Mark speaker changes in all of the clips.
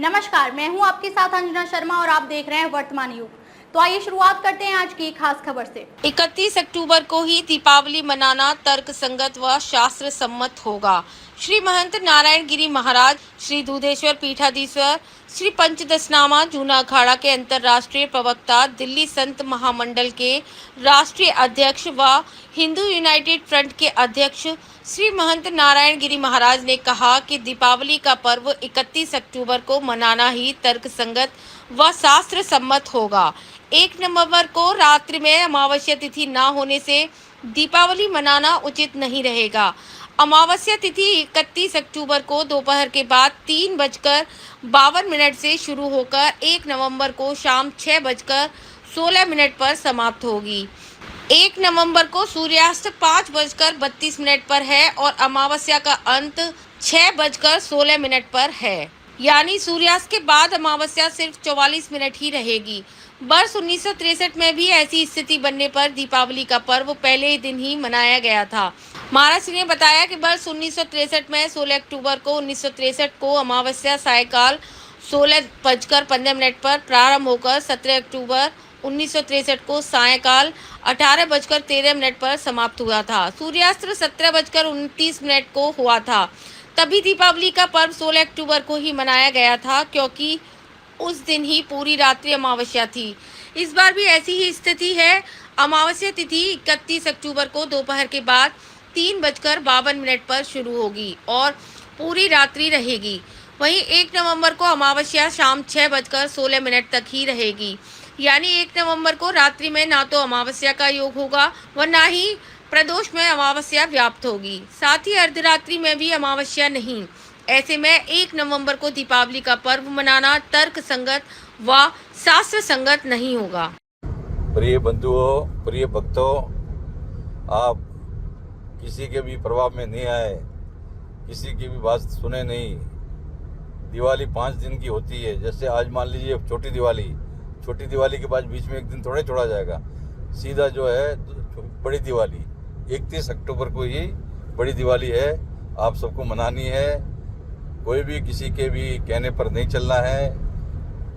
Speaker 1: नमस्कार, मैं हूं आपके साथ अंजना शर्मा और आप देख रहे हैं वर्तमान युग। तो आइए शुरुआत करते हैं आज की खास खबर से।
Speaker 2: 31 अक्टूबर को ही दीपावली मनाना तर्कसंगत व शास्त्र सम्मत होगा। श्री महंत नारायण गिरी महाराज, श्री दूधेश्वर पीठाधीश्वर, श्री पंचदशनामा जूना अखाड़ा के अंतर्राष्ट्रीय प्रवक्ता, दिल्ली संत महामंडल के राष्ट्रीय अध्यक्ष व हिंदू यूनाइटेड फ्रंट के अध्यक्ष श्री महंत नारायण गिरी महाराज ने कहा कि दीपावली का पर्व 31 अक्टूबर को मनाना ही तर्कसंगत व शास्त्र सम्मत होगा। 1 नवंबर को रात्रि में अमावस्या तिथि न होने से दीपावली मनाना उचित नहीं रहेगा। अमावस्या तिथि 31 अक्टूबर को दोपहर के बाद 3:52 से शुरू होकर 1 नवंबर को शाम 6:16 पर समाप्त होगी। 1 नवंबर को सूर्यास्त 5:32 पर है और अमावस्या का अंत 6:16 पर है, यानी सूर्यास्त के बाद अमावस्या सिर्फ 44 मिनट ही रहेगी। वर्ष 1963 में भी ऐसी स्थिति बनने पर दीपावली का पर्व पहले ही दिन ही मनाया गया था। महाराज ने बताया कि वर्ष 1963 में 16 अक्टूबर को 1963 को अमावस्या सायकाल 16:15 पर प्रारंभ होकर 17 अक्टूबर 1963 को सायकाल 18:13 पर समाप्त हुआ था। सूर्यास्त 17:29 को हुआ था। तभी दीपावली का पर्व 16 अक्टूबर को ही मनाया गया था, क्योंकि उस दिन ही पूरी रात्रि अमावस्या थी। इस बार भी ऐसी ही स्थिति है। अमावस्या तिथि 31 अक्टूबर को दोपहर के बाद 3:52 पर शुरू होगी और पूरी रात्रि रहेगी। वहीं 1 नवंबर को अमावस्या शाम 6:16 तक ही रहेगी, यानी 1 नवंबर को रात्रि में ना तो अमावस्या का योग होगा व ना ही प्रदोष में अमावस्या व्याप्त होगी। साथ ही अर्धरात्रि में भी अमावस्या नहीं। ऐसे में 1 नवंबर को दीपावली का पर्व मनाना तर्कसंगत व शास्त्र संगत नहीं होगा।
Speaker 3: प्रिय बंधुओं, प्रिय भक्तों, आप किसी के भी प्रभाव में नहीं आए, किसी की भी बात सुने नहीं। दिवाली 5 दिन की होती है। जैसे आज मान लीजिए छोटी दिवाली के बाद बीच में एक दिन थोड़ा छोड़ा जाएगा। सीधा जो है बड़ी दिवाली 31 अक्टूबर को ही बड़ी दिवाली है। आप सबको मनानी है। कोई भी किसी के भी कहने पर नहीं चलना है।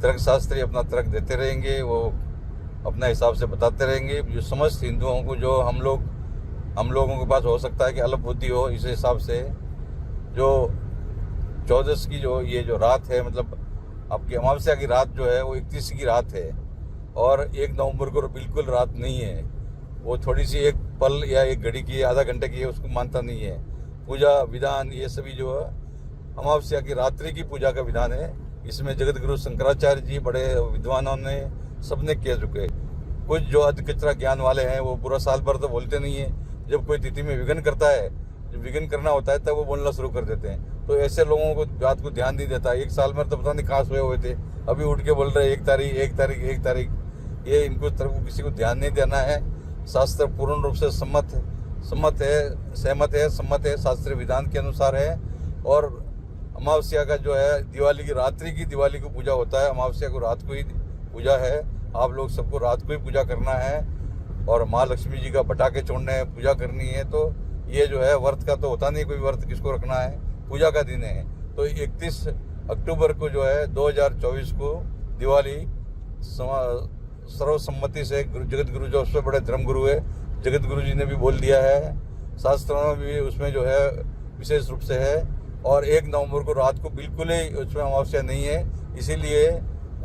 Speaker 3: तर्कशास्त्री अपना तर्क देते रहेंगे, वो अपना हिसाब से बताते रहेंगे। जो समस्त हिंदुओं को, जो हम लोगों के पास हो सकता है कि अलग बुद्धि हो, इस हिसाब से जो 14 की जो रात है, मतलब आपकी अमावस्या की रात जो है वो 31 की रात है और 1 नवंबर को बिल्कुल रात नहीं है। वो थोड़ी सी एक पल या एक घड़ी की, आधा घंटे की है, उसको मानता नहीं है। पूजा विधान ये सभी जो है अमावस्या की रात्रि की पूजा का विधान है। इसमें जगत गुरु शंकराचार्य जी, बड़े विद्वानों ने सबने किया चुके। कुछ जो अधकचरा ज्ञान वाले हैं वो पूरा साल भर तो बोलते नहीं है। जब कोई तिथि में विघ्न करता है, जब विघ्न करना होता है, तब वो बोलना शुरू कर देते हैं। तो ऐसे लोगों को बात को ध्यान नहीं देता। एक साल में तो पता नहीं कहाँ सोए हुए थे, अभी उठ के बोल रहे 1 तारीख। ये इनको तरफ किसी को ध्यान नहीं देना है। शास्त्र पूर्ण रूप से सम्मत है, शास्त्रीय विधान के अनुसार है। और अमावस्या का जो है दिवाली की रात्रि की दिवाली को पूजा होता है। अमावस्या को रात को ही पूजा है। आप लोग सबको रात को ही पूजा करना है और माँ लक्ष्मी जी का पटाखे छोड़ने हैं, पूजा करनी है। तो ये जो है व्रत का तो होता नहीं, कोई व्रत किसको रखना है, पूजा का दिन है। तो 31 अक्टूबर को जो है 2024 को दिवाली सर्वसम्मति से जगत गुरु जो सबसे बड़े धर्म गुरु है, जगत गुरु जी ने भी बोल दिया है। शास्त्रों में भी उसमें जो है विशेष रूप से है। और 1 नवंबर को रात को बिल्कुल ही उसमें अमावस्या नहीं है, इसीलिए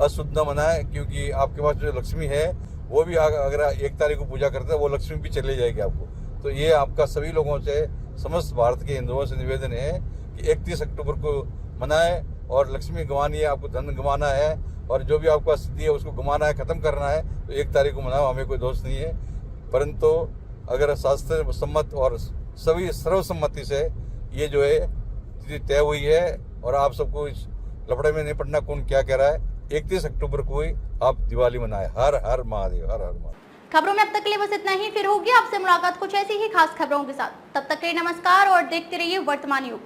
Speaker 3: अशुद्ध न मनाए। क्योंकि आपके पास जो लक्ष्मी है वो भी अगर 1 तारीख को पूजा करते हैं, वो लक्ष्मी भी चले जाएगी आपको। तो ये आपका सभी लोगों से, समस्त भारत के हिंदुओं से निवेदन है कि 31 अक्टूबर को मनाए। और लक्ष्मी गंवानी है, आपको धन गंवाना है और जो भी आपका स्थिति है उसको गंवाना है, ख़त्म करना है, तो 1 तारीख को मनाओ, हमें कोई दोष नहीं है। परंतु अगर शास्त्र सम्मत और सभी सर्वसम्मति से ये जो है स्थिति तय हुई है और आप सबको इस लफड़े में नहीं पड़ना कौन क्या कह रहा है। 31 अक्टूबर को ही आप दिवाली मनाए। हर हर महादेव, हर हर महादेव।
Speaker 1: खबरों में अब तक के लिए बस इतना ही। फिर होगी आपसे मुलाकात कुछ ऐसी ही खास खबरों के साथ। तब तक के लिए नमस्कार और देखते रहिए वर्तमान युग।